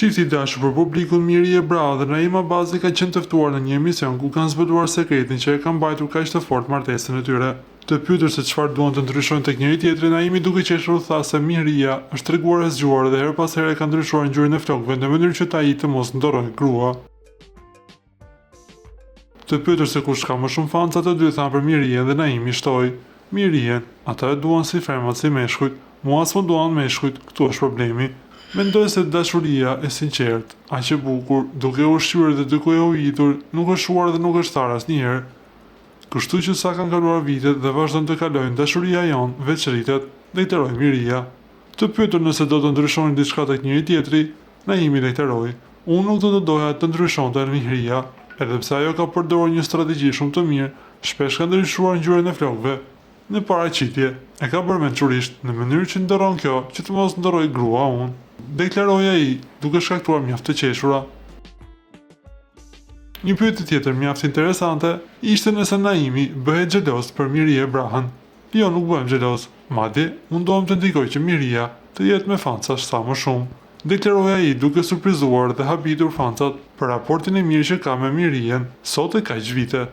Çifti i dashur për publikun Miri e Bra dhe Naim Abazi ka qenë të ftuar në një emision ku kanë zbuluar sekretin që e ka mbajtur kaq të fortë martesën e tyre. Të pyetur se çfarë duan të ndryshojnë tek njëri tjetri, Naimi duke qeshur tha se Miria është treguar e zgjuar dhe her pas here ka ndryshuar ngjyrën e flokëve në mënyrë që ai të mos ndorojë grua. Të pyetur se kush ka më shumë fanca, të dy thanë për Mirien dhe Naimi shtoi: Mirien, ata e duan si femrat si meshkujt, mua s'po duan meshkujt, këtu është problemi. Mendoj se dashuria e sinqert, aq e bukur, duke u shqyrë dhe duke u hitur, nuk është shuar dhe nuk është tharë asnjëherë. Kështu që sa kanë kaluar vitet dhe vazhdon të kalojnë, dashuria jonë veç rritet, lejteroi Miria. Të pyetur nëse do të ndryshonin diçka tek njëri tjetri, Naimi lejteroi: Unë nuk do të doja të ndryshonte Miria, edhe pse ajo ka përdorur një strategji shumë të mirë, shpesh ka ndryshuar ngjyrën e flokëve. Në paraqitje, e ka bërë mençurisht në mënyrë që ndorron kjo që të mos ndoroj grua unë, deklaroi ai, duke shkaktuar mjaft të qeshura. Një pyetje tjetër mjaft interesante ishte nëse Naimi bëhet xheloz për Miri e Brahën. Jo, nuk bëhem xheloz, madje unë doam të ndikoj që Miria të jetë me fanca sa më shumë, deklaroi ai duke surprizuar dhe habitur fancat për raportin e mirë që ka me Mirien sot e kaq vite.